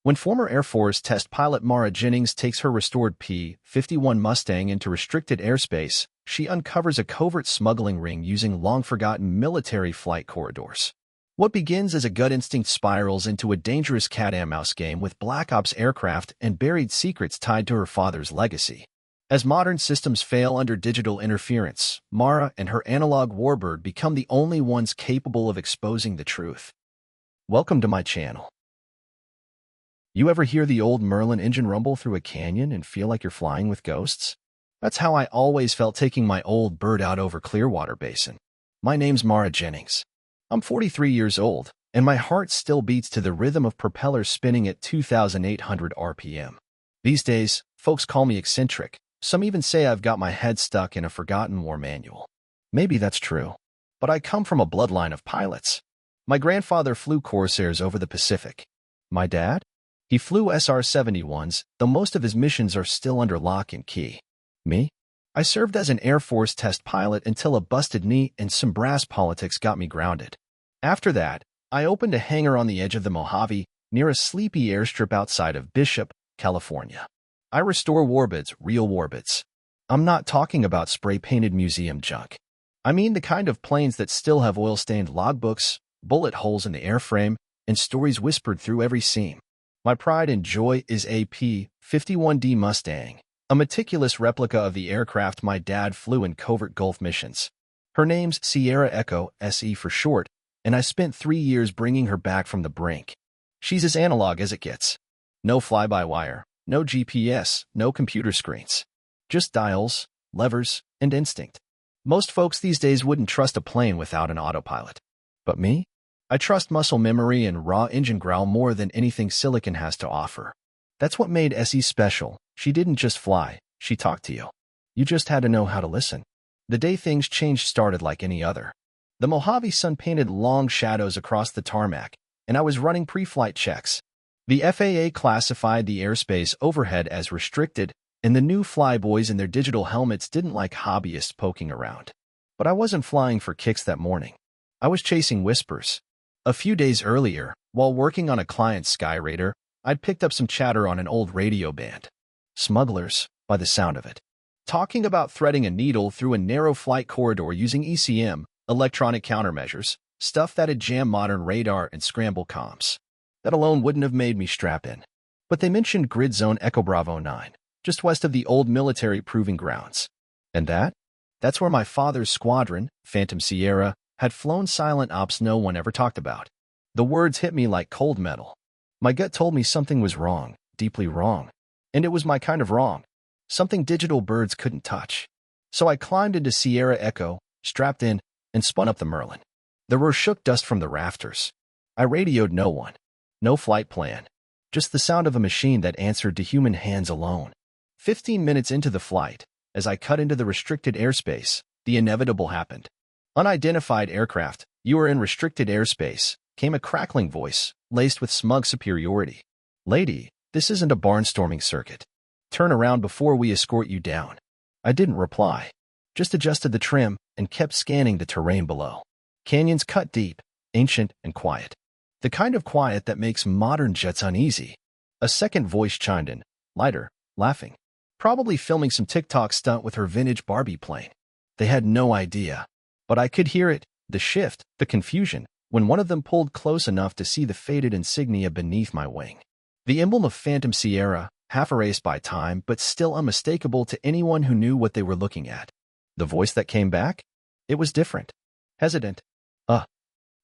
When former Air Force test pilot Mara Jennings takes her restored P-51 Mustang into restricted airspace, she uncovers a covert smuggling ring using long-forgotten military flight corridors. What begins as a gut instinct spirals into a dangerous cat-and-mouse game with Black Ops aircraft and buried secrets tied to her father's legacy. As modern systems fail under digital interference, Mara and her analog warbird become the only ones capable of exposing the truth. Welcome to my channel. You ever hear the old Merlin engine rumble through a canyon and feel like you're flying with ghosts? That's how I always felt taking my old bird out over Clearwater Basin. My name's Mara Jennings. I'm 43 years old, and my heart still beats to the rhythm of propellers spinning at 2,800 RPM. These days, folks call me eccentric. Some even say I've got my head stuck in a forgotten war manual. Maybe that's true, but I come from a bloodline of pilots. My grandfather flew Corsairs over the Pacific. My dad? He flew SR-71s, though most of his missions are still under lock and key. Me? I served as an Air Force test pilot until a busted knee and some brass politics got me grounded. After that, I opened a hangar on the edge of the Mojave near a sleepy airstrip outside of Bishop, California. I restore warbids, real warbids. I'm not talking about spray-painted museum junk. I mean the kind of planes that still have oil-stained logbooks, bullet holes in the airframe, and stories whispered through every seam. My pride and joy is a P-51 Mustang, a meticulous replica of the aircraft my dad flew in covert Gulf missions. Her name's Sierra Echo, SE for short, and I spent 3 years bringing her back from the brink. She's as analog as it gets. No fly-by-wire, no GPS, no computer screens. Just dials, levers, and instinct. Most folks these days wouldn't trust a plane without an autopilot. But me? I trust muscle memory and raw engine growl more than anything silicon has to offer. That's what made SE special. She didn't just fly, she talked to you. You just had to know how to listen. The day things changed started like any other. The Mojave sun painted long shadows across the tarmac, and I was running pre-flight checks. The FAA classified the airspace overhead as restricted, and the new flyboys in their digital helmets didn't like hobbyists poking around. But I wasn't flying for kicks that morning. I was chasing whispers. A few days earlier, while working on a client's Skyraider, I'd picked up some chatter on an old radio band. Smugglers, by the sound of it. Talking about threading a needle through a narrow flight corridor using ECM, electronic countermeasures, stuff that'd jam modern radar and scramble comms. That alone wouldn't have made me strap in. But they mentioned Grid Zone Echo Bravo 9, just west of the old military proving grounds. And that's where my father's squadron, Phantom Sierra, had flown silent ops no one ever talked about. The words hit me like cold metal. My gut told me something was wrong, deeply wrong. And it was my kind of wrong. Something digital birds couldn't touch. So I climbed into Sierra Echo, strapped in, and spun up the Merlin. There were shook dust from the rafters. I radioed no one. No flight plan. Just the sound of a machine that answered to human hands alone. 15 minutes into the flight, as I cut into the restricted airspace, the inevitable happened. Unidentified aircraft, you are in restricted airspace, came a crackling voice, laced with smug superiority. Lady, this isn't a barnstorming circuit. Turn around before we escort you down. I didn't reply. Just adjusted the trim and kept scanning the terrain below. Canyons cut deep, ancient and quiet. The kind of quiet that makes modern jets uneasy. A second voice chimed in, lighter, laughing. Probably filming some TikTok stunt with her vintage Barbie plane. They had no idea. But I could hear it, the shift, the confusion, when one of them pulled close enough to see the faded insignia beneath my wing. The emblem of Phantom Sierra, half erased by time, but still unmistakable to anyone who knew what they were looking at. The voice that came back? It was different. Hesitant.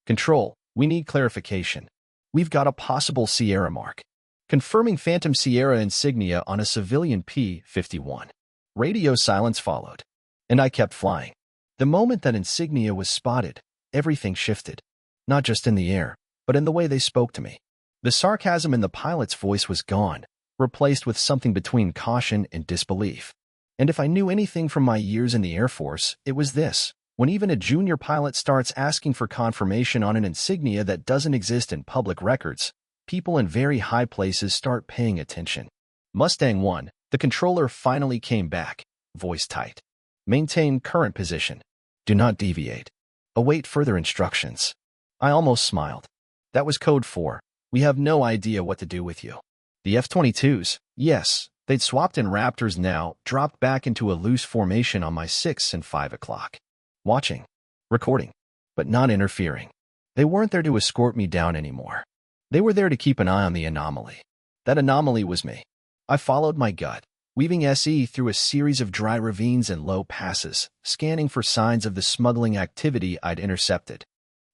Control, we need clarification. We've got a possible Sierra mark. Confirming Phantom Sierra insignia on a civilian P-51. Radio silence followed. And I kept flying. The moment that insignia was spotted, everything shifted. Not just in the air, but in the way they spoke to me. The sarcasm in the pilot's voice was gone, replaced with something between caution and disbelief. And if I knew anything from my years in the Air Force, it was this. When even a junior pilot starts asking for confirmation on an insignia that doesn't exist in public records, people in very high places start paying attention. Mustang 1, the controller finally came back, voice tight. Maintain current position. Do not deviate. Await further instructions. I almost smiled. That was code 4. We have no idea what to do with you. The F-22s, yes, they'd swapped in Raptors now, dropped back into a loose formation on my 6 and 5 o'clock. Watching, recording, but not interfering. They weren't there to escort me down anymore. They were there to keep an eye on the anomaly. That anomaly was me. I followed my gut, weaving SE through a series of dry ravines and low passes, scanning for signs of the smuggling activity I'd intercepted.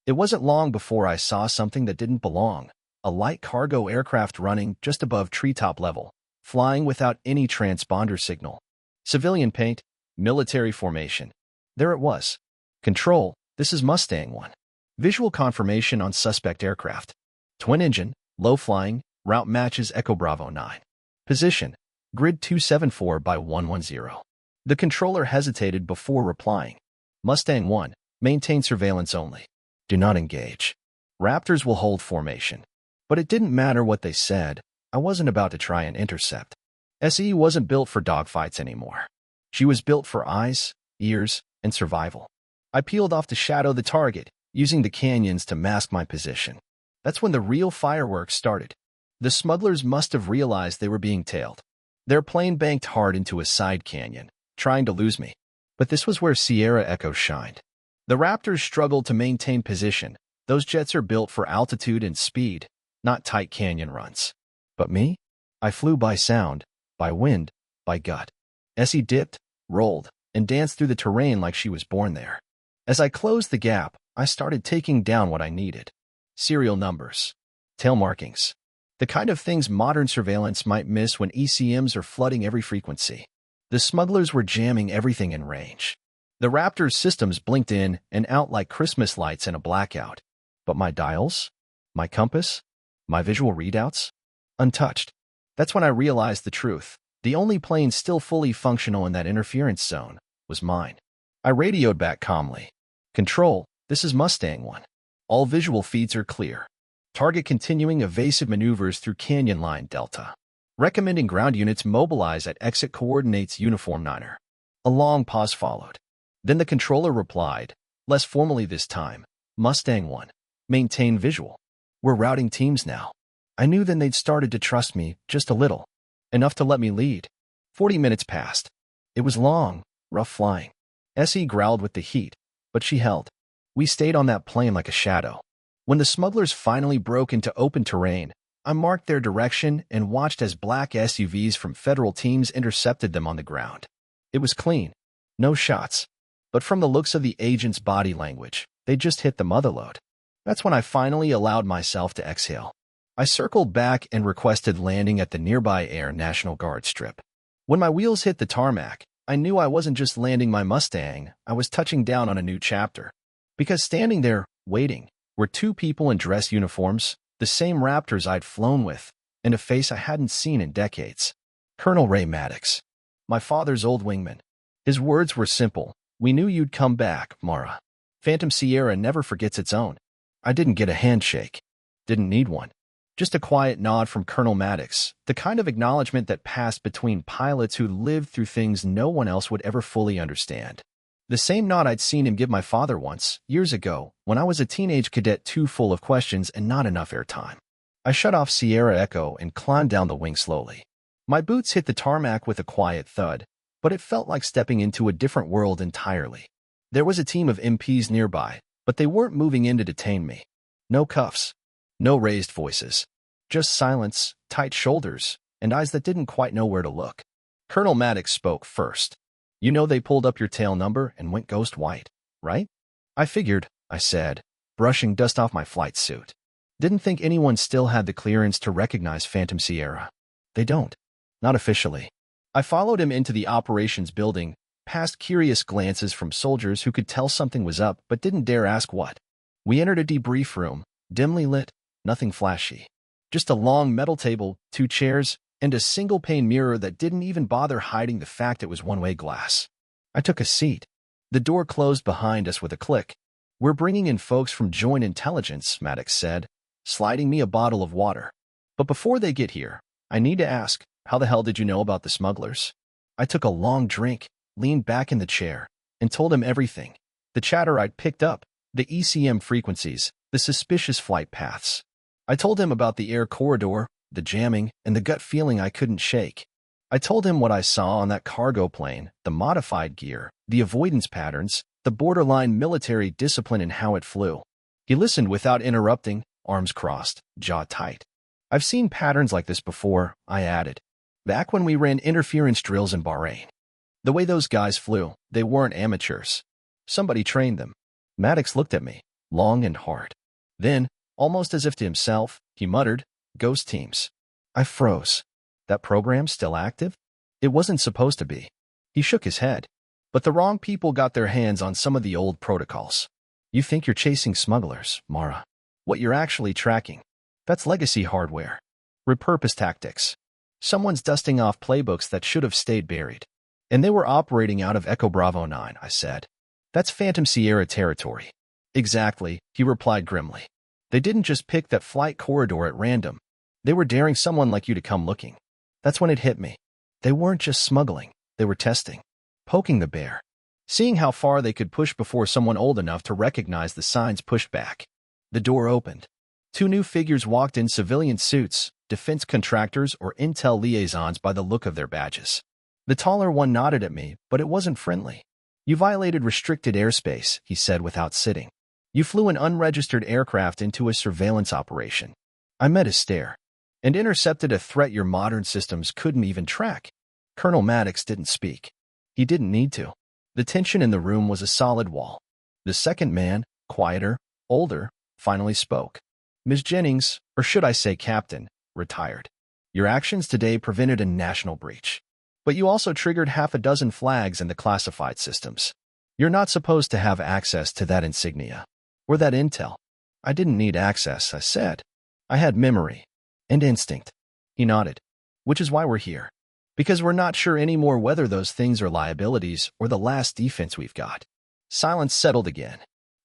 It wasn't long before I saw something that didn't belong, a light cargo aircraft running just above treetop level, flying without any transponder signal. Civilian paint, military formation. There it was. Control, this is Mustang 1. Visual confirmation on suspect aircraft. Twin engine, low flying, route matches Echo Bravo 9. Position, grid 274 by 110. The controller hesitated before replying. Mustang 1, maintain surveillance only. Do not engage. Raptors will hold formation. But it didn't matter what they said. I wasn't about to try and intercept. SE wasn't built for dogfights anymore. She was built for eyes, ears, and survival. I peeled off to shadow the target, using the canyons to mask my position. That's when the real fireworks started. The smugglers must have realized they were being tailed. Their plane banked hard into a side canyon, trying to lose me. But this was where Sierra Echo shined. The Raptors struggled to maintain position. Those jets are built for altitude and speed, not tight canyon runs. But me? I flew by sound, by wind, by gut. Essie dipped, rolled, and danced through the terrain like she was born there. As I closed the gap, I started taking down what I needed. Serial numbers. Tail markings. The kind of things modern surveillance might miss when ECMs are flooding every frequency. The smugglers were jamming everything in range. The Raptor's systems blinked in and out like Christmas lights in a blackout. But my dials? My compass? My visual readouts? Untouched. That's when I realized the truth. The only plane still fully functional in that interference zone was mine. I radioed back calmly. Control, this is Mustang 1. All visual feeds are clear. Target continuing evasive maneuvers through Canyon Line Delta. Recommending ground units mobilize at exit coordinates Uniform 9er. A long pause followed. Then the controller replied, less formally this time, Mustang 1. Maintain visual. We're routing teams now. I knew then they'd started to trust me, just a little. Enough to let me lead. 40 minutes passed. It was long, rough flying. SE growled with the heat, but she held. We stayed on that plane like a shadow. When the smugglers finally broke into open terrain, I marked their direction and watched as black SUVs from federal teams intercepted them on the ground. It was clean. No shots. But from the looks of the agent's body language, they just hit the motherlode. That's when I finally allowed myself to exhale. I circled back and requested landing at the nearby Air National Guard strip. When my wheels hit the tarmac, I knew I wasn't just landing my Mustang, I was touching down on a new chapter. Because standing there, waiting, were two people in dress uniforms, the same Raptors I'd flown with, and a face I hadn't seen in decades. Colonel Ray Maddox. My father's old wingman. His words were simple. We knew you'd come back, Mara. Phantom Sierra never forgets its own. I didn't get a handshake. Didn't need one. Just a quiet nod from Colonel Maddox, the kind of acknowledgement that passed between pilots who lived through things no one else would ever fully understand. The same nod I'd seen him give my father once, years ago, when I was a teenage cadet too full of questions and not enough airtime. I shut off Sierra Echo and climbed down the wing slowly. My boots hit the tarmac with a quiet thud, but it felt like stepping into a different world entirely. There was a team of MPs nearby, but they weren't moving in to detain me. No cuffs. No raised voices. Just silence, tight shoulders, and eyes that didn't quite know where to look. Colonel Maddox spoke first. You know they pulled up your tail number and went ghost white, right? I figured, I said, brushing dust off my flight suit. Didn't think anyone still had the clearance to recognize Phantom Sierra. They don't. Not officially. I followed him into the operations building, past curious glances from soldiers who could tell something was up but didn't dare ask what. We entered a debrief room, dimly lit, nothing flashy. Just a long metal table, 2 chairs, and a single-pane mirror that didn't even bother hiding the fact it was one-way glass. I took a seat. The door closed behind us with a click. We're bringing in folks from Joint Intelligence, Maddox said, sliding me a bottle of water. But before they get here, I need to ask, how the hell did you know about the smugglers? I took a long drink, leaned back in the chair, and told him everything. The chatter I'd picked up, the ECM frequencies, the suspicious flight paths. I told him about the air corridor, the jamming, and the gut feeling I couldn't shake. I told him what I saw on that cargo plane, the modified gear, the avoidance patterns, the borderline military discipline and how it flew. He listened without interrupting, arms crossed, jaw tight. I've seen patterns like this before, I added. Back when we ran interference drills in Bahrain. The way those guys flew, they weren't amateurs. Somebody trained them. Maddox looked at me, long and hard. Then, almost as if to himself, he muttered, "Ghost teams." I froze. That program still active? It wasn't supposed to be. He shook his head. But the wrong people got their hands on some of the old protocols. You think you're chasing smugglers, Mara. What you're actually tracking. That's legacy hardware. Repurposed tactics. Someone's dusting off playbooks that should have stayed buried. And they were operating out of Echo Bravo 9, I said. That's Phantom Sierra territory. Exactly, he replied grimly. They didn't just pick that flight corridor at random. They were daring someone like you to come looking. That's when it hit me. They weren't just smuggling. They were testing. Poking the bear. Seeing how far they could push before someone old enough to recognize the signs pushed back. The door opened. Two new figures walked in civilian suits, defense contractors or intel liaisons by the look of their badges. The taller one nodded at me, but it wasn't friendly. You violated restricted airspace, he said without sitting. You flew an unregistered aircraft into a surveillance operation. I met his stare. And intercepted a threat your modern systems couldn't even track. Colonel Maddox didn't speak. He didn't need to. The tension in the room was a solid wall. The second man, quieter, older, finally spoke. Ms. Jennings, or should I say Captain, retired. Your actions today prevented a national breach. But you also triggered half a dozen flags in the classified systems. You're not supposed to have access to that insignia. Or that intel. I didn't need access, I said. I had memory. And instinct. He nodded. Which is why we're here. Because we're not sure anymore whether those things are liabilities or the last defense we've got. Silence settled again.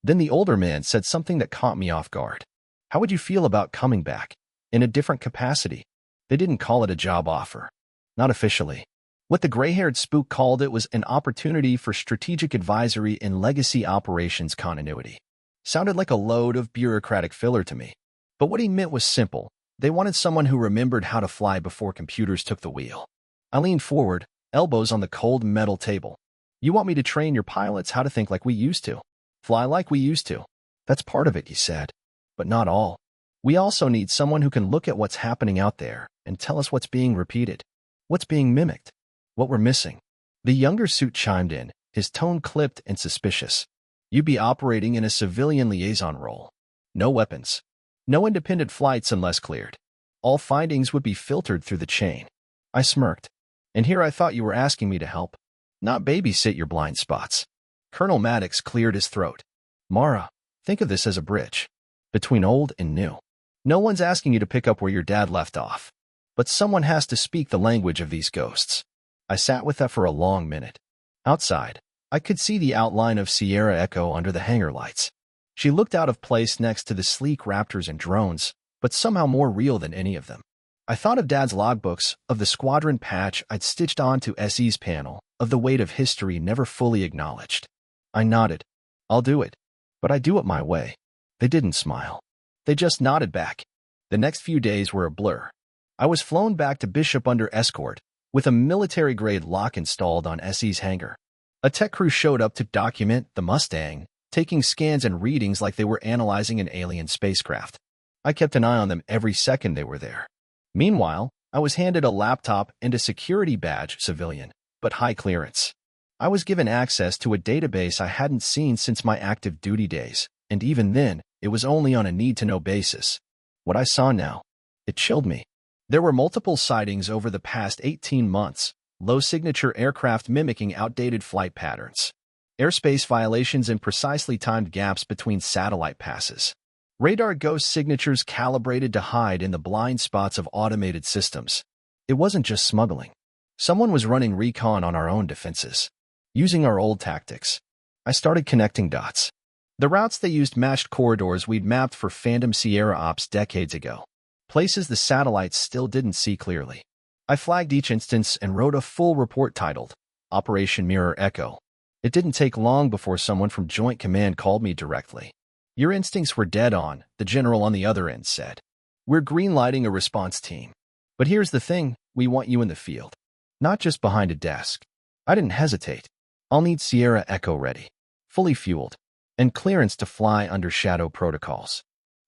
Then the older man said something that caught me off guard. How would you feel about coming back? In a different capacity? They didn't call it a job offer. Not officially. What the gray-haired spook called it was an opportunity for strategic advisory and legacy operations continuity. Sounded like a load of bureaucratic filler to me. But what he meant was simple. They wanted someone who remembered how to fly before computers took the wheel. I leaned forward, elbows on the cold metal table. You want me to train your pilots how to think like we used to? Fly like we used to? That's part of it, he said. But not all. We also need someone who can look at what's happening out there and tell us what's being repeated. What's being mimicked. What we're missing. The younger suit chimed in, his tone clipped and suspicious. You'd be operating in a civilian liaison role. No weapons. No independent flights unless cleared. All findings would be filtered through the chain. I smirked. And here I thought you were asking me to help. Not babysit your blind spots. Colonel Maddox cleared his throat. Mara, think of this as a bridge. Between old and new. No one's asking you to pick up where your dad left off. But someone has to speak the language of these ghosts. I sat with that for a long minute. Outside, I could see the outline of Sierra Echo under the hangar lights. She looked out of place next to the sleek Raptors and drones, but somehow more real than any of them. I thought of Dad's logbooks, of the squadron patch I'd stitched onto SE's panel, of the weight of history never fully acknowledged. I nodded. I'll do it. But I do it my way. They didn't smile. They just nodded back. The next few days were a blur. I was flown back to Bishop under escort, with a military-grade lock installed on SE's hangar. A tech crew showed up to document the Mustang, taking scans and readings like they were analyzing an alien spacecraft. I kept an eye on them every second they were there. Meanwhile, I was handed a laptop and a security badge, civilian, but high clearance. I was given access to a database I hadn't seen since my active duty days, and even then, it was only on a need-to-know basis. What I saw now, it chilled me. There were multiple sightings over the past 18 months, low-signature aircraft mimicking outdated flight patterns. Airspace violations and precisely timed gaps between satellite passes. Radar ghost signatures calibrated to hide in the blind spots of automated systems. It wasn't just smuggling. Someone was running recon on our own defenses. Using our old tactics. I started connecting dots. The routes they used matched corridors we'd mapped for Phantom Sierra ops decades ago. Places the satellites still didn't see clearly. I flagged each instance and wrote a full report titled, Operation Mirror Echo. It didn't take long before someone from Joint Command called me directly. Your instincts were dead on, the general on the other end said. We're greenlighting a response team. But here's the thing, we want you in the field. Not just behind a desk. I didn't hesitate. I'll need Sierra Echo ready, fully fueled, and clearance to fly under shadow protocols.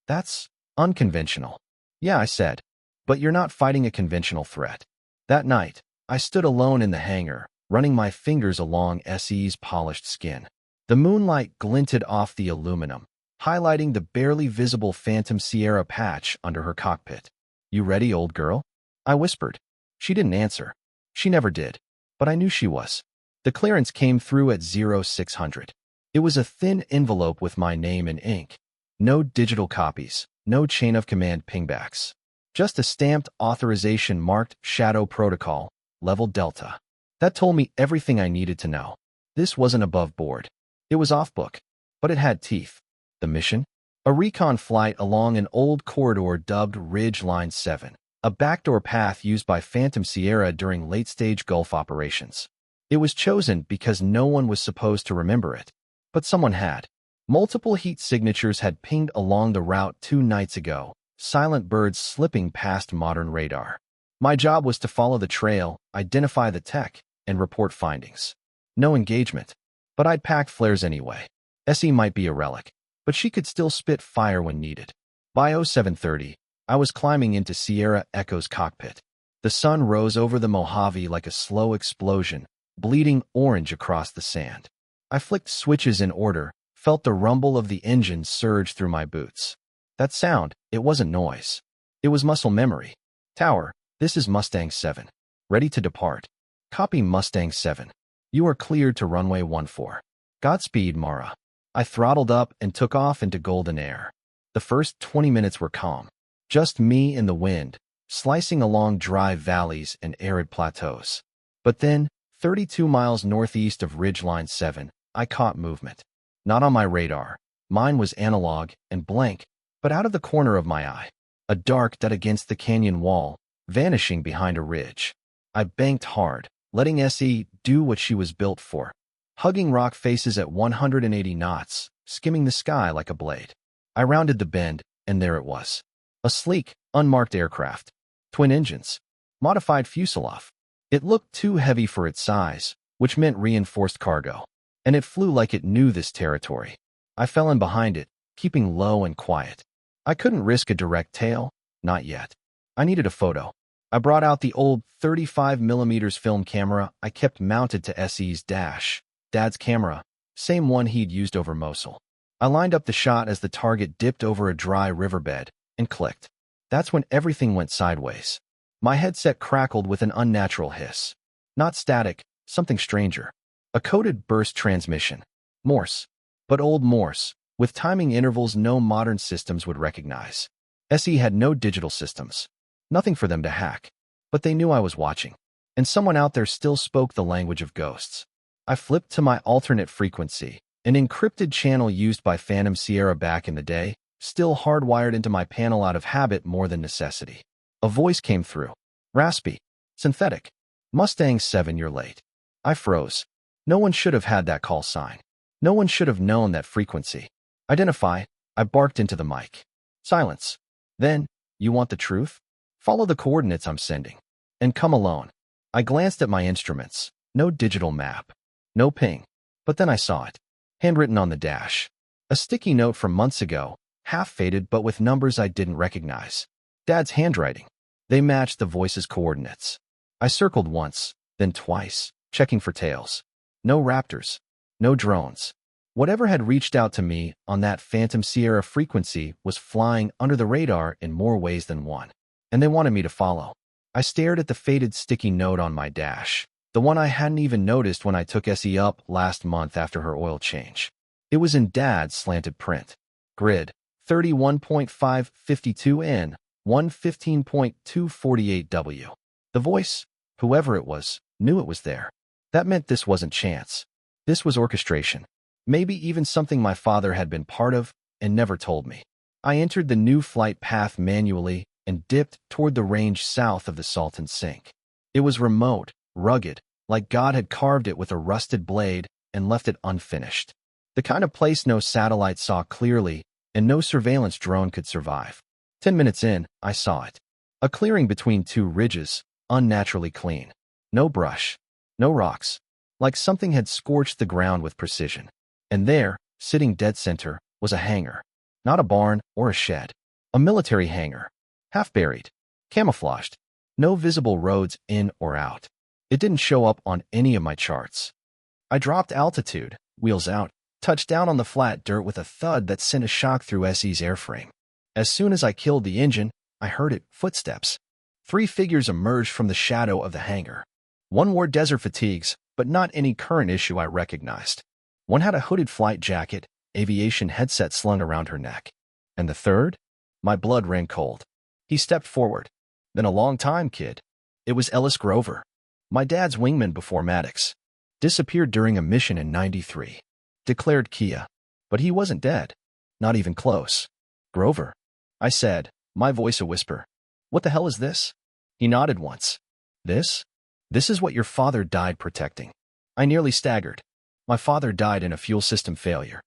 That's unconventional. Yeah, I said. But you're not fighting a conventional threat. That night, I stood alone in the hangar, running my fingers along SE's polished skin. The moonlight glinted off the aluminum, highlighting the barely visible Phantom Sierra patch under her cockpit. You ready, old girl? I whispered. She didn't answer. She never did. But I knew she was. The clearance came through at 0600. It was a thin envelope with my name in ink. No digital copies, no chain of command pingbacks. Just a stamped authorization marked Shadow Protocol, Level Delta. That told me everything I needed to know. This wasn't above board. It was off-book, but it had teeth. The mission? A recon flight along an old corridor dubbed Ridge Line 7, a backdoor path used by Phantom Sierra during late-stage Gulf operations. It was chosen because no one was supposed to remember it, but someone had. Multiple heat signatures had pinged along the route 2 nights ago, silent birds slipping past modern radar. My job was to follow the trail, identify the tech, and report findings. No engagement. But I'd packed flares anyway. SE might be a relic, but she could still spit fire when needed. By 0730, I was climbing into Sierra Echo's cockpit. The sun rose over the Mojave like a slow explosion, bleeding orange across the sand. I flicked switches in order, felt the rumble of the engine surge through my boots. That sound, it wasn't noise. It was muscle memory. Tower, this is Mustang 7. Ready to depart. Copy Mustang 7. You are cleared to runway 14. Godspeed, Mara. I throttled up and took off into golden air. The first 20 minutes were calm. Just me and the wind, slicing along dry valleys and arid plateaus. But then, 32 miles northeast of Ridgeline 7, I caught movement. Not on my radar. Mine was analog and blank, but out of the corner of my eye. A dark dot against the canyon wall, vanishing behind a ridge. I banked hard, letting SE do what she was built for. Hugging rock faces at 180 knots, skimming the sky like a blade. I rounded the bend, and there it was. A sleek, unmarked aircraft. Twin engines. Modified fuselage. It looked too heavy for its size, which meant reinforced cargo. And it flew like it knew this territory. I fell in behind it, keeping low and quiet. I couldn't risk a direct tail, not yet. I needed a photo. I brought out the old 35mm film camera I kept mounted to SE's dash. Dad's camera, same one he'd used over Mosul. I lined up the shot as the target dipped over a dry riverbed, and clicked. That's when everything went sideways. My headset crackled with an unnatural hiss. Not static, something stranger. A coded burst transmission. Morse. But old Morse, with timing intervals no modern systems would recognize. SE had no digital systems. Nothing for them to hack. But they knew I was watching. And someone out there still spoke the language of ghosts. I flipped to my alternate frequency, an encrypted channel used by Phantom Sierra back in the day, still hardwired into my panel out of habit more than necessity. A voice came through. Raspy. Synthetic. Mustang 7, you're late. I froze. No one should have had that call sign. No one should have known that frequency. Identify. I barked into the mic. Silence. Then, you want the truth? Follow the coordinates I'm sending. And come alone. I glanced at my instruments. No digital map. No ping. But then I saw it. Handwritten on the dash. A sticky note from months ago, half faded but with numbers I didn't recognize. Dad's handwriting. They matched the voice's coordinates. I circled once, then twice, checking for tails. No raptors. No drones. Whatever had reached out to me on that Phantom Sierra frequency was flying under the radar in more ways than one. And they wanted me to follow. I stared at the faded sticky note on my dash, the one I hadn't even noticed when I took SE up last month after her oil change. It was in Dad's slanted print. Grid, 31.552N, 115.248W. The voice, whoever it was, knew it was there. That meant this wasn't chance. This was orchestration. Maybe even something my father had been part of and never told me. I entered the new flight path manually and dipped toward the range south of the Salton Sink. It was remote, rugged, like God had carved it with a rusted blade and left it unfinished. The kind of place no satellite saw clearly and no surveillance drone could survive. 10 minutes in, I saw it. A clearing between two ridges, unnaturally clean. No brush. No rocks. Like something had scorched the ground with precision. And there, sitting dead center, was a hangar. Not a barn or a shed. A military hangar. Half buried. Camouflaged. No visible roads in or out. It didn't show up on any of my charts. I dropped altitude, wheels out, touched down on the flat dirt with a thud that sent a shock through SE's airframe. As soon as I killed the engine, I heard it, footsteps. 3 figures emerged from the shadow of the hangar. One wore desert fatigues, but not any current issue I recognized. One had a hooded flight jacket, aviation headset slung around her neck. And the third? My blood ran cold. He stepped forward. Been a long time, kid. It was Ellis Grover. My dad's wingman before Maddox. Disappeared during a mission in '93. Declared Kia. But he wasn't dead. Not even close. Grover. I said, my voice a whisper. What the hell is this? He nodded once. This? This is what your father died protecting. I nearly staggered. My father died in a fuel system failure.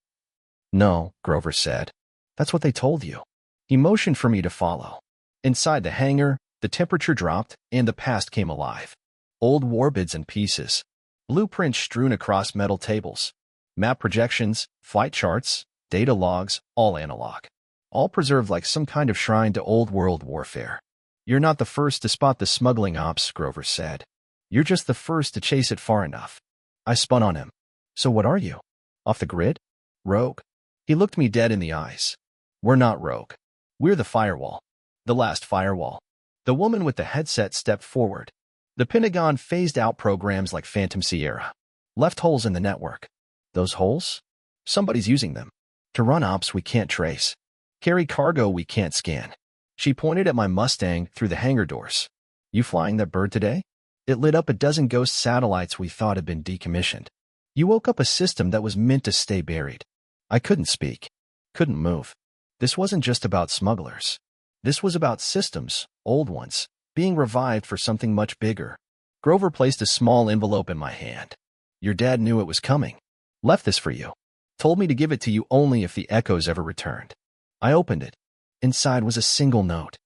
No, Grover said. That's what they told you. He motioned for me to follow. Inside the hangar, the temperature dropped and the past came alive. Old warbids in pieces. Blueprints strewn across metal tables. Map projections, flight charts, data logs, all analog. All preserved like some kind of shrine to old world warfare. You're not the first to spot the smuggling ops, Grover said. You're just the first to chase it far enough. I spun on him. So what are you? Off the grid? Rogue? He looked me dead in the eyes. We're not rogue. We're the firewall. The last firewall. The woman with the headset stepped forward. The Pentagon phased out programs like Phantom Sierra. Left holes in the network. Those holes? Somebody's using them. To run ops we can't trace. Carry cargo we can't scan. She pointed at my Mustang through the hangar doors. You flying that bird today? It lit up a dozen ghost satellites we thought had been decommissioned. You woke up a system that was meant to stay buried. I couldn't speak. Couldn't move. This wasn't just about smugglers. This was about systems, old ones, being revived for something much bigger. Grover placed a small envelope in my hand. Your dad knew it was coming. Left this for you. Told me to give it to you only if the echoes ever returned. I opened it. Inside was a single note.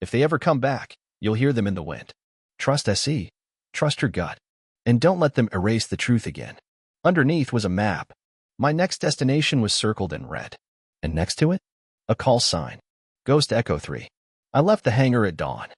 If they ever come back, you'll hear them in the wind. Trust SE. Trust your gut. And don't let them erase the truth again. Underneath was a map. My next destination was circled in red. And next to it? A call sign. Ghost Echo 3. I left the hangar at dawn.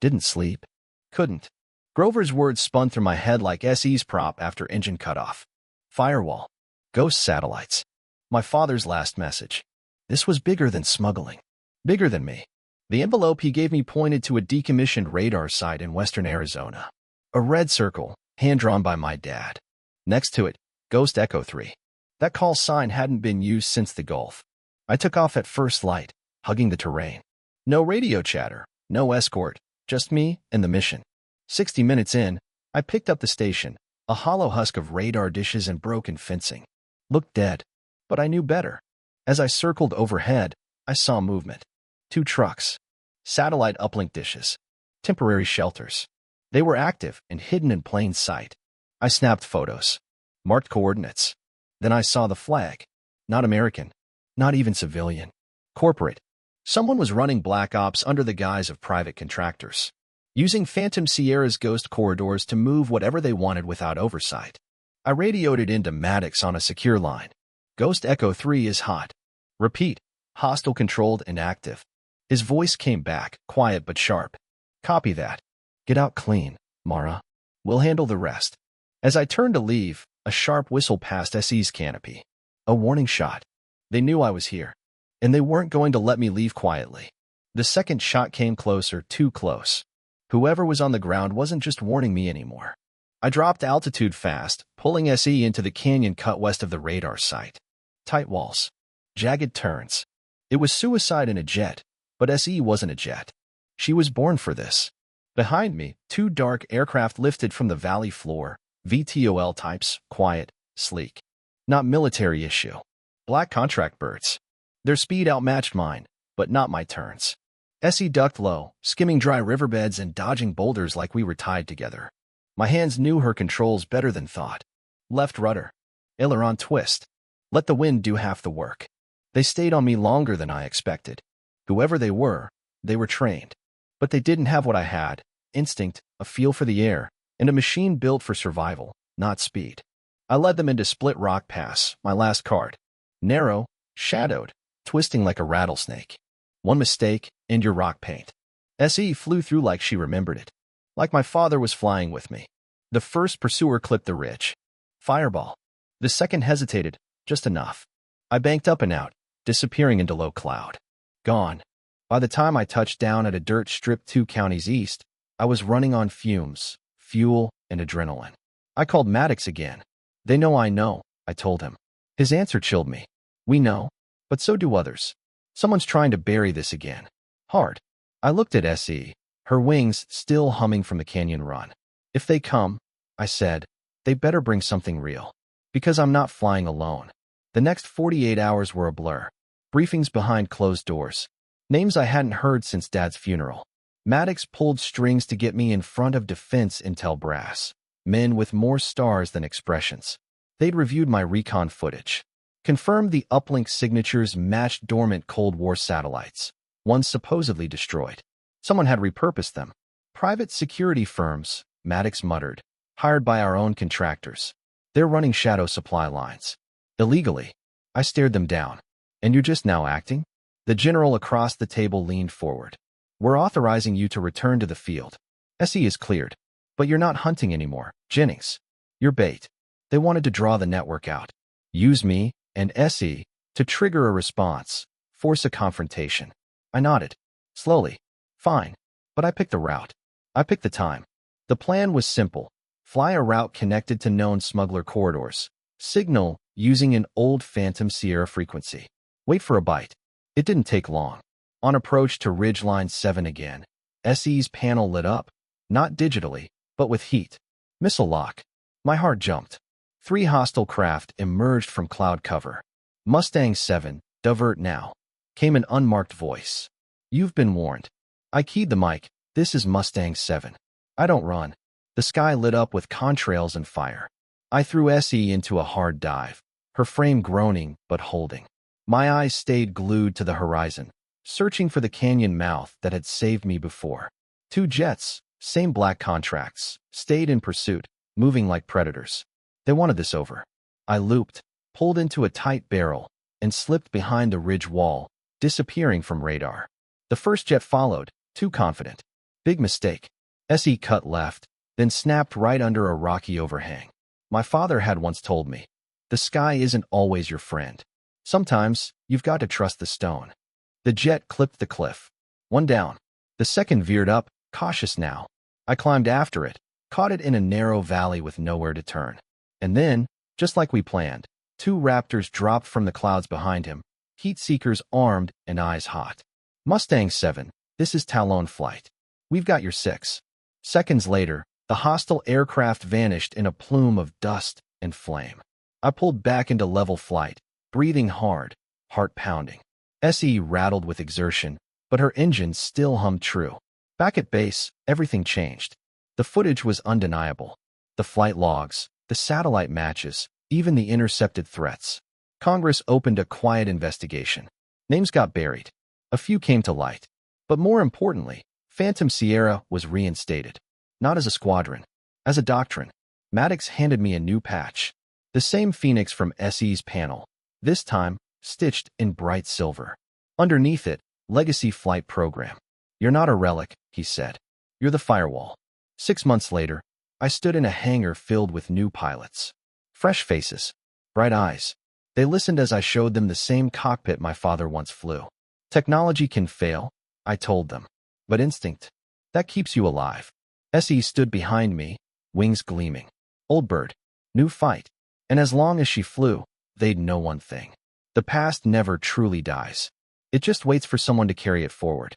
Didn't sleep. Couldn't. Grover's words spun through my head like SE's prop after engine cutoff. Firewall. Ghost satellites. My father's last message. This was bigger than smuggling. Bigger than me. The envelope he gave me pointed to a decommissioned radar site in western Arizona. A red circle, hand-drawn by my dad. Next to it, Ghost Echo 3. That call sign hadn't been used since the Gulf. I took off at first light, hugging the terrain. No radio chatter, no escort, just me and the mission. 60 minutes in, I picked up the station, a hollow husk of radar dishes and broken fencing. Looked dead, but I knew better. As I circled overhead, I saw movement. 2 trucks. Satellite uplink dishes. Temporary shelters. They were active and hidden in plain sight. I snapped photos. Marked coordinates. Then I saw the flag. Not American. Not even civilian. Corporate. Someone was running black ops under the guise of private contractors. Using Phantom Sierra's ghost corridors to move whatever they wanted without oversight. I radioed it into Maddox on a secure line. Ghost Echo 3 is hot. Repeat. Hostile controlled and active. His voice came back, quiet but sharp. Copy that. Get out clean, Mara. We'll handle the rest. As I turned to leave, a sharp whistle passed SE's canopy. A warning shot. They knew I was here. And they weren't going to let me leave quietly. The second shot came closer, too close. Whoever was on the ground wasn't just warning me anymore. I dropped altitude fast, pulling SE into the canyon cut west of the radar site. Tight walls. Jagged turns. It was suicide in a jet, but SE wasn't a jet. She was born for this. Behind me, 2 dark aircraft lifted from the valley floor, VTOL types, quiet, sleek. Not military issue. Black contract birds. Their speed outmatched mine, but not my turns. SE ducked low, skimming dry riverbeds and dodging boulders like we were tied together. My hands knew her controls better than thought. Left rudder. Aileron twist. Let the wind do half the work. They stayed on me longer than I expected. Whoever they were, They were trained. But they didn't have what I had: instinct, a feel for the air, and a machine built for survival, not speed. I led them into Split Rock Pass, my last card. Narrow, shadowed, twisting like a rattlesnake. One mistake, and your rock paint. SE flew through like she remembered it. Like my father was flying with me. The first pursuer clipped the ridge. Fireball. The second hesitated, just enough. I banked up and out, disappearing into low cloud. Gone. By the time I touched down at a dirt strip 2 counties east, I was running on fumes, fuel, and adrenaline. I called Maddox again. They know, I told him. His answer chilled me. We know, but so do others. Someone's trying to bury this again. Hard. I looked at SE, her wings still humming from the canyon run. If they come, I said, they better bring something real. Because I'm not flying alone. The next 48 hours were a blur. Briefings behind closed doors. Names I hadn't heard since Dad's funeral. Maddox pulled strings to get me in front of defense intel brass. Men with more stars than expressions. They'd reviewed my recon footage. Confirmed the uplink signatures matched dormant Cold War satellites. Ones supposedly destroyed. Someone had repurposed them. Private security firms, Maddox muttered. Hired by our own contractors. They're running shadow supply lines. Illegally. I stared them down. And you're just now acting? The general across the table leaned forward. We're authorizing you to return to the field. SE is cleared. But you're not hunting anymore, Jennings. You're bait. They wanted to draw the network out. Use me, and SE, to trigger a response. Force a confrontation. I nodded. Slowly. Fine. But I picked the route. I picked the time. The plan was simple. Fly a route connected to known smuggler corridors. Signal using an old Phantom Sierra frequency. Wait for a bite. It didn't take long. On approach to Ridgeline 7 again, SE's panel lit up. Not digitally, but with heat. Missile lock. My heart jumped. 3 hostile craft emerged from cloud cover. Mustang 7, divert now. Came an unmarked voice. You've been warned. I keyed the mic. This is Mustang 7. I don't run. The sky lit up with contrails and fire. I threw SE into a hard dive, her frame groaning but holding. My eyes stayed glued to the horizon, searching for the canyon mouth that had saved me before. 2 jets, same black contracts, stayed in pursuit, moving like predators. They wanted this over. I looped, pulled into a tight barrel, and slipped behind the ridge wall, disappearing from radar. The first jet followed, too confident. Big mistake. SE cut left, then snapped right under a rocky overhang. My father had once told me, the sky isn't always your friend. Sometimes, you've got to trust the stone. The jet clipped the cliff. 1 down. The second veered up, cautious now. I climbed after it, caught it in a narrow valley with nowhere to turn. And then, just like we planned, 2 Raptors dropped from the clouds behind him, heat seekers armed and eyes hot. Mustang 7, this is Talon flight. We've got your 6. Seconds later, the hostile aircraft vanished in a plume of dust and flame. I pulled back into level flight, breathing hard, heart pounding. SE rattled with exertion, but her engine still hummed true. Back at base, everything changed. The footage was undeniable. The flight logs, the satellite matches, even the intercepted threats. Congress opened a quiet investigation. Names got buried. A few came to light. But more importantly, Phantom Sierra was reinstated. Not as a squadron, as a doctrine. Maddox handed me a new patch. The same Phoenix from SE's panel, this time stitched in bright silver. Underneath it, Legacy Flight Program. You're not a relic, he said. You're the firewall. 6 months later, I stood in a hangar filled with new pilots. Fresh faces, bright eyes. They listened as I showed them the same cockpit my father once flew. Technology can fail, I told them. But instinct, that keeps you alive. SE stood behind me, wings gleaming. Old bird, new fight. And as long as she flew, they'd know one thing. The past never truly dies. It just waits for someone to carry it forward.